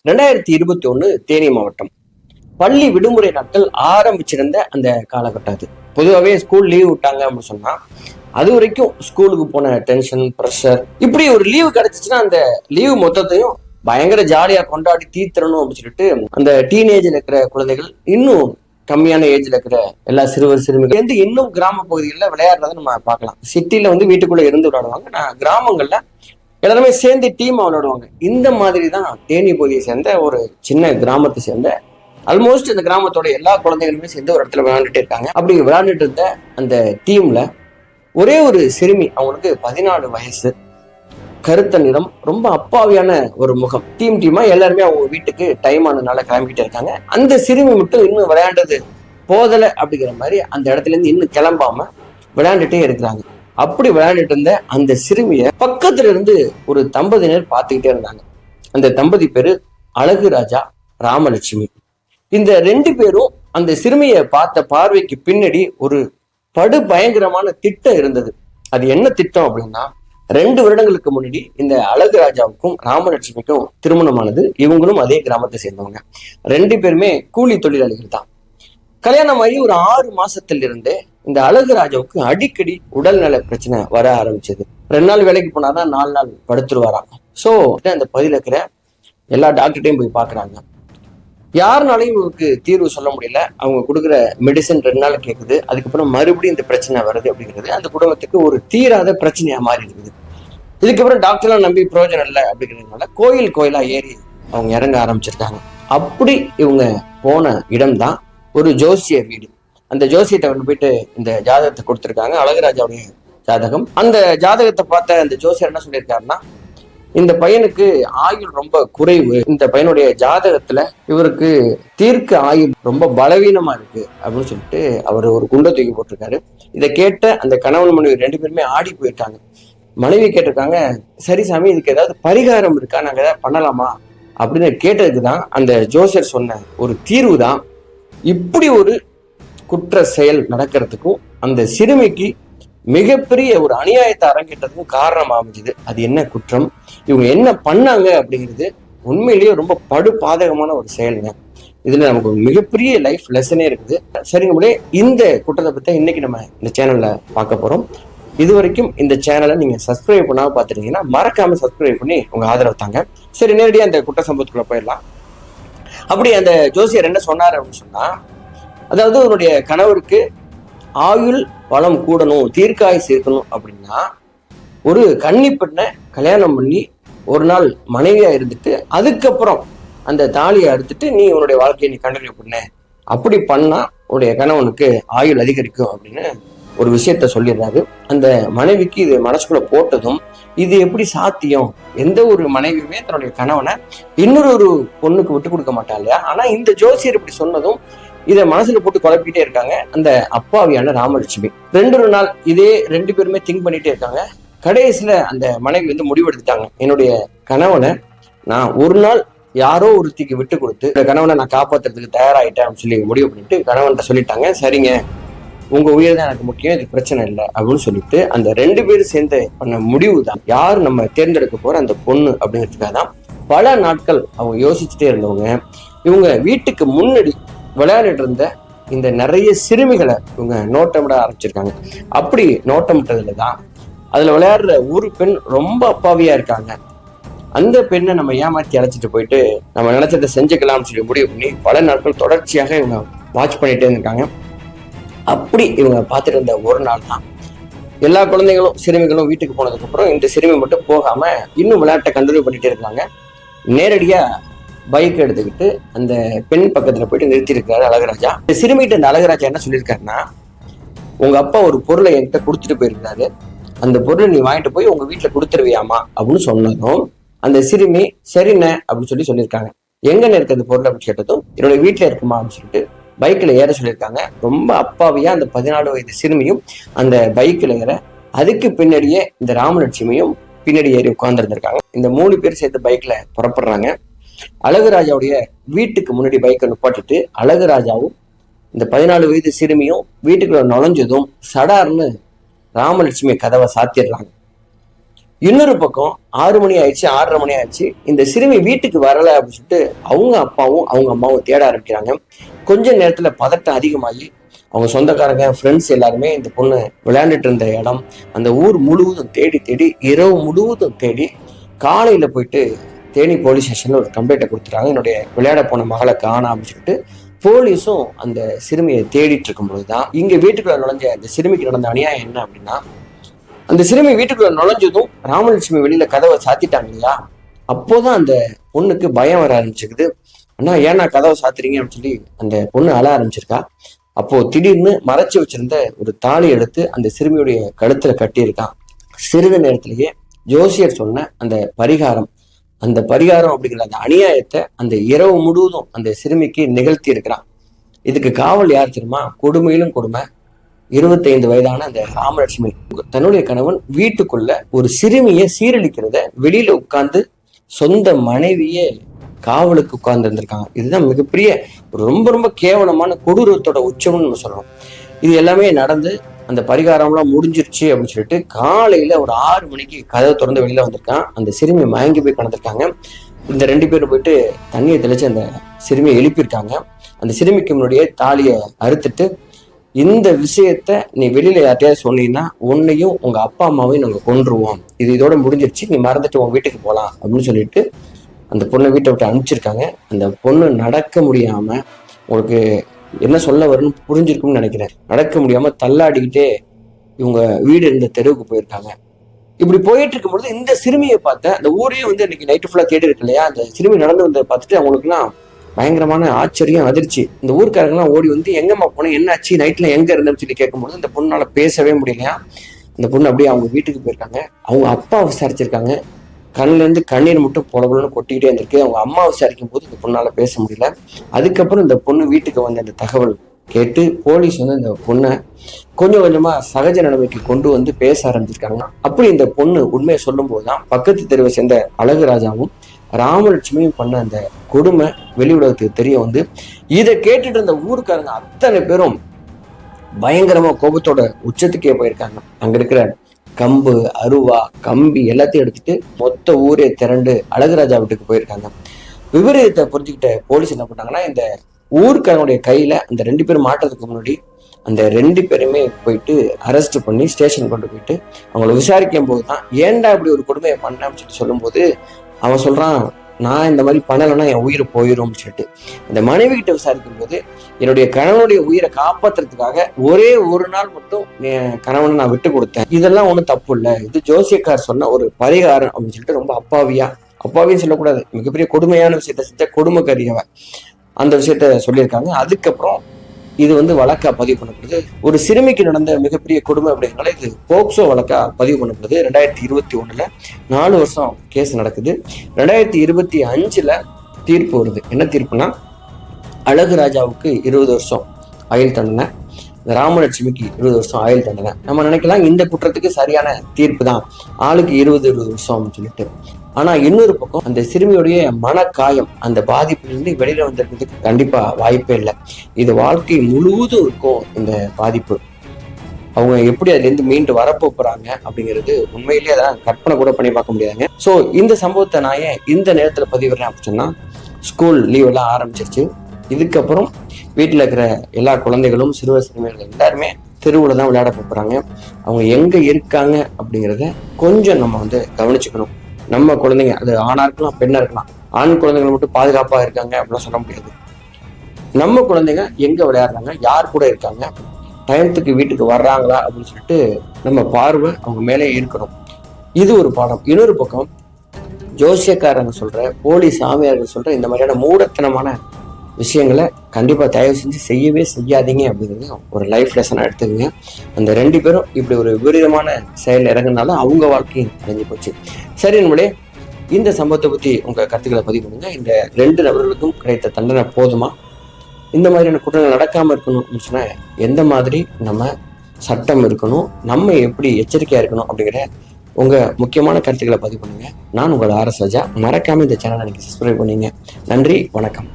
2021 தேனி மாவட்டம் பள்ளி விடுமுறை நாட்கள் ஆரம்பிச்சிருந்த அந்த காலகட்டம் அது. பொதுவாகவே ஸ்கூல் லீவ் விட்டாங்க அப்படின்னு சொன்னா அது வரைக்கும் ஸ்கூலுக்கு போன டென்ஷன், ப்ரெஷர், இப்படி ஒரு லீவு கிடைச்சிச்சுன்னா அந்த லீவு மொத்தத்தையும் பயங்கர ஜாலியா கொண்டாடி தீர்த்தரணும் அப்படின்னு சொல்லிட்டு அந்த டீனேஜ்ல இருக்கிற குழந்தைகள், இன்னும் கம்மியான ஏஜ்ல இருக்கிற எல்லா சிறுவர் சிறுமிகள் வந்து இன்னும் கிராம பகுதிகளில் விளையாடுறத நம்ம பார்க்கலாம். சிட்டில வந்து வீட்டுக்குள்ள இருந்து விளையாடுவாங்க. நான் கிராமங்கள்ல எல்லாருமே சேர்ந்து டீம் விளையாடுவாங்க. இந்த மாதிரி தான் தேனி பகுதியை சேர்ந்த ஒரு சின்ன கிராமத்தை சேர்ந்த ஆல்மோஸ்ட் இந்த கிராமத்தோட எல்லா குழந்தைகளுமே சேர்ந்து ஒரு இடத்துல விளையாண்டுட்டு இருக்காங்க. அப்படி விளையாண்டுட்டு இருந்த அந்த டீம்ல ஒரே ஒரு சிறுமி, அவங்களுக்கு 14 வயசு, கருத்த நிறம், ரொம்ப அப்பாவியான ஒரு முகம். டீமா எல்லாருமே அவங்க வீட்டுக்கு டைம் ஆனதுனால கிளம்பிட்டு இருக்காங்க. அந்த சிறுமி மட்டும் இன்னும் விளையாண்டது போதலை அப்படிங்கிற மாதிரி அந்த இடத்துல இருந்து இன்னும் கிளம்பாம விளையாண்டுட்டே இருக்கிறாங்க. அப்படி விளையாண்டுட்டு இருந்த அந்த சிறுமிய பக்கத்துல இருந்து ஒரு தம்பதியினர் பார்த்துக்கிட்டே இருந்தாங்க. அந்த தம்பதி பேரு அழகு ராஜா, ராமலட்சுமி. இந்த 2 பேரும் அந்த சிறுமியை பார்த்த பார்வைக்கு பின்னாடி ஒரு படு பயங்கரமான திட்டம் இருந்தது. அது என்ன திட்டம் அப்படின்னா, 2 வருடங்களுக்கு முன்னாடி இந்த அழகு ராஜாவுக்கும் ராமலட்சுமிக்கும் திருமணமானது. இவங்களும் அதே கிராமத்தை சேர்ந்தவங்க. 2 பேருமே கூலி தொழிலாளிகள் தான். கல்யாணம் ஆகி ஒரு 6 மாசத்துல இருந்தே இந்த அழகு ராஜாவுக்கு அடிக்கடி உடல்நல பிரச்சனை வர ஆரம்பிச்சது. 2 நாள் வேலைக்கு போனாதான் 4 நாள் படுத்துருவாராம். சோ அந்த பகுதியில் இருக்கிற எல்லா டாக்டர்டையும் போய் பாக்குறாங்க. யாருனாலையும் இவருக்கு தீர்வு சொல்ல முடியல. அவங்க கொடுக்குற மெடிசன் 2 நாள் கேட்குது. அதுக்கப்புறம் மறுபடியும் இந்த பிரச்சனை வருது. அப்படிங்கிறது அந்த குடும்பத்துக்கு ஒரு தீராத பிரச்சனையா மாறி இருக்குது. இதுக்கப்புறம் டாக்டர்லாம் நம்பி பிரயோஜனம் இல்லை அப்படிங்கிறதுனால கோயிலா ஏறி அவங்க இறங்க ஆரம்பிச்சிருக்காங்க. அப்படி இவங்க போன இடம்தான் ஒரு ஜோசியர் வீடு. அந்த ஜோசியத்தை கொண்டு போயிட்டு இந்த ஜாதகத்தை கொடுத்துருக்காங்க, அழகுராஜாவுடைய ஜாதகம். அந்த ஜாதகத்தை பார்த்த அந்த ஜோசியர் என்ன சொல்லியிருக்காருன்னா, இந்த பையனுக்கு ஆயுள் ரொம்ப குறைவு, இந்த பையனுடைய ஜாதகத்துல இவருக்கு தீர்க்க ஆயுள் ரொம்ப பலவீனமா இருக்கு அப்படின்னு சொல்லிட்டு அவர் ஒரு குண்டை தூக்கி போட்டிருக்காரு. இதை கேட்ட அந்த கணவன் மனைவி 2 பேருமே ஆடி போயிருக்காங்க. மனைவி கேட்டிருக்காங்க, சரி சாமி, இதுக்கு ஏதாவது பரிகாரம் இருக்கா, நாங்க ஏதாவது பண்ணலாமா அப்படின்னு கேட்டதுக்கு தான் அந்த ஜோசியர் சொன்ன ஒரு தீர்வு தான் இப்படி ஒரு குற்ற செயல் நடக்கிறதுக்கும் அந்த சிறுமிக்கு மிகப்பெரிய ஒரு அநியாயத்தை அரங்கேற்றதுக்கும் காரணம் அமைஞ்சுது. அது என்ன குற்றம், இவங்க என்ன பண்ணாங்க அப்படிங்கிறது உண்மையிலேயே ரொம்ப படு பாதகமான ஒரு செயலுங்க. இதுல நமக்கு மிகப்பெரிய லைஃப் லெசனே இருக்குது. சரிங்க முடியே, இந்த குற்றத்தை பத்தி இன்னைக்கு நம்ம இந்த சேனல்ல பார்க்க போறோம். இது வரைக்கும் இந்த சேனலை நீங்க சப்ஸ்கிரைப் பண்ணாம பார்த்துட்டீங்கன்னா மறக்காம சப்ஸ்கிரைப் பண்ணி உங்க ஆதரவு தாங்க. சரி, நேரடியா அந்த குற்ற சம்பவத்துக்குள்ள போயிடலாம். அப்படி அந்த ஜோசியர் என்ன சொன்னாரு அப்படின்னு சொன்னா, அதாவது உன்னுடைய கணவருக்கு ஆயுள் வளம் கூடணும், தீர்க்காயுசு இருக்கணும் அப்படின்னா ஒரு கன்னி பெண்ணை கல்யாணம் பண்ணி ஒரு நாள் மனைவியா இருந்துட்டு அதுக்கப்புறம் அந்த தாலியை அறுத்துட்டு நீ உன்னுடைய வாழ்க்கையை நீ கண்டினியூ பண்ண, அப்படி பண்ணா உன்னுடைய கணவனுக்கு ஆயுள் அதிகரிக்கும் அப்படின்னு ஒரு விஷயத்த சொல்லிடுறாரு. அந்த மனைவிக்கு இது மனசுக்குள்ள போட்டதும், இது எப்படி சாத்தியம், எந்த ஒரு மனைவியுமே தன்னுடைய கணவனை இன்னொரு பொண்ணுக்கு விட்டு கொடுக்க மாட்டா இல்லையா. ஆனா இந்த ஜோசியர் இப்படி சொன்னதும் இதை மனசுல போட்டு குழப்பிட்டே இருக்காங்க அந்த அப்பாவியான ராமலட்சுமி. 2 நாள் இதே 2 பேருமே திங்க் பண்ணிட்டே இருக்காங்க. கடைசியில அந்த மனைவி வந்து முடிவெடுத்துட்டாங்க, என்னுடைய கணவனை நான் ஒரு நாள் யாரோ ஒருத்திக்கு விட்டு கொடுத்து கணவனை நான் காப்பாத்துறதுக்கு தயாராயிட்டேன் அப்படின்னு சொல்லி முடிவு பண்ணிட்டு கணவன்கிட்ட சொல்லிட்டாங்க, சரிங்க, உங்க உயிர் தான் எனக்கு முக்கியம், இது பிரச்சனை இல்லை அப்படின்னு சொல்லிட்டு அந்த 2 பேரும் சேர்ந்து பண்ண முடிவு தான் யார் நம்ம தேர்ந்தெடுக்க போற அந்த பொண்ணு அப்படிங்கிறதுக்காக தான் பல நாட்கள் அவங்க யோசிச்சுட்டே இருந்தவங்க. இவங்க வீட்டுக்கு முன்னாடி விளையாடிட்டு இருந்த இந்த நிறைய சிறுமிகளை இவங்க நோட்டமிட ஆரம்பிச்சிருக்காங்க. அப்படி நோட்டமிட்டதுல தான் அதுல விளையாடுற ஒரு பெண் ரொம்ப அப்பாவியா இருக்காங்க. அந்த பெண்ணை நம்ம ஏமாத்தி அழைச்சிட்டு போயிட்டு நம்ம நினைச்சதை செஞ்சுக்கலாம்னு சொல்லி முடிவு பண்ணி பல நாட்கள் தொடர்ச்சியாக இவங்க வாட்ச் பண்ணிட்டே இருந்திருக்காங்க. அப்படி இவங்க பார்த்துட்டு இருந்த ஒரு நாள் தான் எல்லா குழந்தைகளும் சிறுமிகளும் வீட்டுக்கு போனதுக்கு அப்புறம் இந்த சிறுமி மட்டும் போகாம இன்னும் விளையாட்டை கண்டினியூ பண்ணிட்டே இருக்காங்க. நேரடியா பைக் எடுத்துக்கிட்டு அந்த பெண் பக்கத்துல போயிட்டு நிறுத்திருக்காரு அழகுராஜா. இந்த சிறுமிகிட்ட இந்த அழகுராஜா என்ன சொல்லியிருக்காருன்னா, உங்க அப்பா ஒரு பொருளை என்கிட்ட கொடுத்துட்டு போயிருக்காரு, அந்த பொருளை நீ வாங்கிட்டு போய் உங்க வீட்டுல கொடுத்துருவியாமா அப்படின்னு சொன்னதும் அந்த சிறுமி சரிண்ணே அப்படின்னு சொல்லியிருக்காங்க. எங்கன்னு இருக்கு அந்த பொருள் அப்படின்னு கேட்டதும் என்னோட வீட்டுல இருக்குமா அப்படின்னு சொல்லிட்டு பைக்ல ஏற சொல்லியிருக்காங்க. ரொம்ப அப்பாவியா அந்த 14 வயது சிறுமியும் அந்த பைக்ல ஏற, அதுக்கு பின்னாடியே இந்த ராமலட்சுமியும் பின்னாடி ஏறி உட்கார்ந்துருந்திருக்காங்க. இந்த 3 பேர் சேர்த்து பைக்ல புறப்படுறாங்க. அழகுராஜாவுடைய வீட்டுக்கு முன்னாடி பைக்கை நிப்பாட்டிட்டு அழகுராஜாவும் இந்த 14 வயது சிறுமியும் வீட்டுக்குள்ள நுழைஞ்சதும் சடார்னு ராமலட்சுமி கதவை சாத்திடுறாங்க. இன்னொரு பக்கம் 6 மணி ஆயிடுச்சு, 6:30 மணி ஆயிடுச்சு. இந்த சிறுமி வீட்டுக்கு வரல அப்படின்னு சொல்லிட்டு அவங்க அப்பாவும் அவங்க அம்மாவும் தேட ஆரம்பிக்கிறாங்க. கொஞ்ச நேரத்துல பதட்டம் அதிகமாகி அவங்க சொந்தக்காரங்க, ஃப்ரெண்ட்ஸ் எல்லாருமே இந்த பொண்ணு விளையாண்டுட்டு இருந்த இடம், அந்த ஊர் முழுவதும் தேடி தேடி, இரவு முழுவதும் தேடி, காலையில போயிட்டு தேனி போலீஸ் ஸ்டேஷன்ல ஒரு கம்ப்ளைண்ட்டை கொடுத்துட்டாங்க. என்னுடைய விளையாட போன மகளை காணோம் அப்படின்னு சொல்லிட்டு போலீஸும் அந்த சிறுமியை தேடிட்டு இருக்கும் பொழுதுதான் இங்க வீட்டுக்குள்ள நுழைஞ்ச இந்த சிறுமிக்கு நடந்த அநியாயம் என்ன அப்படின்னா, அந்த சிறுமி வீட்டுக்குள்ள நுழைஞ்சதும் ராமலட்சுமி வெளியில கதவை சாத்திட்டாங்க இல்லையா, அப்போதான் அந்த பொண்ணுக்கு பயம் வர ஆரம்பிச்சிருக்குது. ஆனா ஏன்னா கதவை சாத்துறீங்க அப்படின்னு சொல்லி அந்த பொண்ணு அழ ஆரம்பிச்சிருக்கா. அப்போ திடீர்னு மறைச்சு வச்சிருந்த ஒரு தாலி எடுத்து அந்த சிறுமியுடைய கழுத்துல கட்டியிருக்கான். சிறிது நேரத்திலேயே ஜோசியர் சொன்ன அந்த பரிகாரம் அப்படிங்கிற அந்த அநியாயத்தை அந்த இரவு முழுவதும் அந்த சிறுமிக்கு நிகழ்த்தி இருக்கிறான். இதுக்கு காவல் யார் தெரியுமா? கொடுமையிலும் கொடுமை 25 வயதான அந்த ராமலட்சுமி. தன்னுடைய கணவன் வீட்டுக்குள்ள ஒரு சிறுமியை சீரழிக்கிறத வெளியில உட்கார்ந்து சொந்த மனைவியே காவலுக்கு உட்கார்ந்து இருந்திருக்காங்க. இதுதான் மிகப்பெரிய ரொம்ப ரொம்ப கேவலமான கொடூரத்தோட உச்சம்னு நம்ம சொல்றோம். இது எல்லாமே நடந்து அந்த பரிகாரம்லாம் முடிஞ்சிருச்சு அப்படின்னு சொல்லிட்டு காலையில ஒரு 6 மணிக்கு கதவை திறந்து வெளியில வந்திருக்கான். அந்த சிறுமி மயங்கி போய் கிடந்திருக்காங்க. இந்த 2 பேரும் போயிட்டு தண்ணியை தெளிச்சு அந்த சிறுமியை எழுப்பியிருக்காங்க. அந்த சிறுமிக்கு முன்னாடியே தாலியை அறுத்துட்டு, இந்த விஷயத்த நீ வெளியில யார்ட்டையாவது சொன்னீங்கன்னா உன்னையும் உங்க அப்பா அம்மாவையும் நாங்க கொன்றுவோம், இது இதோட முடிஞ்சிருச்சு, நீ மறந்துட்டு உன் வீட்டுக்கு போகலாம் அப்படின்னு சொல்லிட்டு அந்த பொண்ணை வீட்டை விட்டு அனுப்பிச்சிருக்காங்க. அந்த பொண்ணு நடக்க முடியாம, உங்களுக்கு என்ன சொல்ல வரும்னு புரிஞ்சிருக்கும்னு நினைக்கிறேன், நடக்க முடியாம தள்ளாடிக்கிட்டே இவங்க வீடு இருந்த தெருவுக்கு போயிருக்காங்க. இப்படி போயிட்டு இருக்கும்பொழுது இந்த சிறுமியை பார்த்த அந்த ஊரே இன்னைக்கு நைட்டு ஃபுல்லா தேடி இருக்கு இல்லையா, அந்த சிறுமி நடந்து வந்ததை பார்த்துட்டு அவங்களுக்குலாம் பயங்கரமான ஆச்சரியம், அதிர்ச்சி. இந்த ஊர்க்காரங்கெல்லாம் ஓடி எங்கம்மா போனேன், என்னாச்சு, நைட்ல எங்க இருந்தேன்னு சொல்லி கேட்கும்போது இந்த பொண்ணால பேசவே முடியலையா. அந்த பொண்ணு அப்படியே அவங்க வீட்டுக்கு போயிருக்காங்க. அவங்க அப்பா விசாரிச்சிருக்காங்க. கண்ணுல இருந்து கண்ணீர் மட்டும் பொலபொலன்னு கொட்டிக்கிட்டே இருந்திருக்கு. அவங்க அம்மா விசாரிக்கும் போது இந்த பொண்ணால பேச முடியல. அதுக்கப்புறம் இந்த பொண்ணு வீட்டுக்கு வந்த அந்த தகவல் கேட்டு போலீஸ் இந்த பொண்ணை கொஞ்சம் கொஞ்சமா சகஜ நிலைமைக்கு கொண்டு பேச ஆரம்பிச்சிருக்காங்க. அப்படி இந்த பொண்ணு உண்மையை சொல்லும் போதுதான் பக்கத்து தெருவை சேர்ந்த அழகுராஜாவும் ராமலட்சுமியும் பண்ண அந்த கொடுமை வெளி உலகத்துக்கு தெரிய இதை கேட்டுட்டு இருந்த ஊருக்காரங்க அத்தனை பேரும் பயங்கரமா கோபத்தோட உச்சத்துக்கே போயிருக்காங்க. அங்க இருக்கிற கம்பு, அருவா, கம்பி எல்லாத்தையும் எடுத்துட்டு மொத்த ஊரே திரண்டு அழகுராஜா வீட்டுக்கு போயிருக்காங்க. விபரீதத்தை புரிஞ்சுக்கிட்ட போலீஸ் என்ன பண்ணாங்கன்னா, இந்த ஊருக்காரனுடைய கையில அந்த 2 பேரும் மாட்டுறதுக்கு முன்னாடி அந்த 2 பேருமே போயிட்டு அரெஸ்ட் பண்ணி ஸ்டேஷன் கொண்டு போயிட்டு அவங்களை விசாரிக்கும் போதுதான், ஏன்டா இப்படி ஒரு கொடுமையை பண்ண அப்படின்னு சொல்லும் போது அவன் சொல்றான், நான் இந்த மாதிரி பண்ணலைன்னா என் உயிர் போயிடும் சொல்லிட்டு. இந்த மனைவி கிட்ட விசாரிக்கும் போது, என்னுடைய கணவனுடைய உயிரை காப்பாத்துறதுக்காக ஒரே ஒரு நாள் மட்டும் என் கணவனை நான் விட்டு கொடுத்தேன், இதெல்லாம் ஒண்ணும் தப்பு இல்லை, இது ஜோசியக்கார் சொன்ன ஒரு பரிகாரம் அப்படின்னு சொல்லிட்டு ரொம்ப அப்பாவின்னு சொல்லக்கூடாது, மிகப்பெரிய கொடுமையான விஷயத்த செஞ்ச கொடுமைக்காரியவ அந்த விஷயத்த சொல்லியிருக்காங்க. அதுக்கப்புறம் இது வழக்கா பதிவு பண்ணப்படுது. ஒரு சிறுமிக்கு நடந்த மிகப்பெரிய கொடுமை அப்படிங்கிறனால இது போக்சோ வழக்கா பதிவு பண்ணப்படுது. 2021 4 வருஷம் கேஸ் நடக்குது. 2025 தீர்ப்பு வருது. என்ன தீர்ப்புனா, அழகுராஜாவுக்கு 20 வருஷம் ஆயுள் தண்டனை, ராமலட்சுமிக்கு 20 வருஷம் ஆயுள் தண்டனை. நம்ம நினைக்கலாம் இந்த குற்றத்துக்கு சரியான தீர்ப்பு தான், ஆளுக்கு 20 வருஷம் சொல்லிட்டு. ஆனா இன்னொரு பக்கம் அந்த சிறுமியுடைய மனக்காயம், அந்த பாதிப்பிலிருந்து வெளியில வந்திருக்கிறதுக்கு கண்டிப்பா வாய்ப்பே இல்லை. இது வாழ்க்கை முழுவதும் இருக்கும் இந்த பாதிப்பு. அவங்க எப்படி அதுல இருந்து மீண்டு வரப்போறாங்க அப்படிங்கிறது உண்மையிலேயே அதான் கற்பனை கூட பண்ணி பார்க்க முடியாதுங்க. சோ இந்த சம்பவத்தை நான் ஏன் இந்த நேரத்துல பதிவிடுறேன் அப்படின்னு சொன்னா, ஸ்கூல் லீவ் எல்லாம் ஆரம்பிச்சிருச்சு. இதுக்கப்புறம் வீட்டுல இருக்கிற எல்லா குழந்தைகளும், சிறுவர் சிறுமிகள் எல்லாருமே தெருவுல தான் விளையாட போறாங்க. அவங்க எங்க இருக்காங்க அப்படிங்கிறத கொஞ்சம் நம்ம கவனிச்சுக்கணும். நம்ம குழந்தைங்க, அது ஆணா இருக்கலாம் பெண்ணா இருக்கலாம், ஆண் குழந்தைங்களை மட்டும் பாதுகாப்பா இருக்காங்க அப்படிலாம் சொல்ல முடியாது. நம்ம குழந்தைங்க எங்க விளையாடுறாங்க, யார் கூட இருக்காங்க, டயத்துக்கு வீட்டுக்கு வர்றாங்களா அப்படின்னு சொல்லிட்டு நம்ம பார்வை அவங்க மேலே இருக்கணும். இது ஒரு பாடம். இன்னொரு பக்கம் ஜோசியக்காரங்க சொல்ற, போலீஸ் சாமியார்கள் சொல்ற இந்த மாதிரியான மூடத்தனமான விஷயங்களை கண்டிப்பா தயவு செஞ்சு செய்யவே செய்யாதீங்க அப்படிங்கிறது ஒரு லைஃப் லெசனா எடுத்துக்கங்க. அந்த 2 பேரும் இப்படி ஒரு விபரீதமான செயல் இறங்குனால அவங்க வாழ்க்கையும் அடைஞ்சு போச்சு. சரி நம்மளே, இந்த சம்பவத்தை பத்தி உங்க கருத்துக்களை பதிவு பண்ணுங்க. இந்த 2 நபர்களுக்கும் கிடைத்த தண்டனை போதுமா? இந்த மாதிரியான குற்றங்கள் நடக்காம இருக்கணும் அப்படின்னு சொன்னா எந்த மாதிரி நம்ம சட்டம் இருக்கணும், நம்ம எப்படி எச்சரிக்கையா இருக்கணும் அப்படிங்கிற உங்க முக்கியமான கருத்துக்களை பதிவு பண்ணுங்க. நான் உங்களோட RS ராஜா. மறக்காம இந்த சேனலை நீங்க சப்ஸ்கிரைப் பண்ணீங்க. நன்றி, வணக்கம்.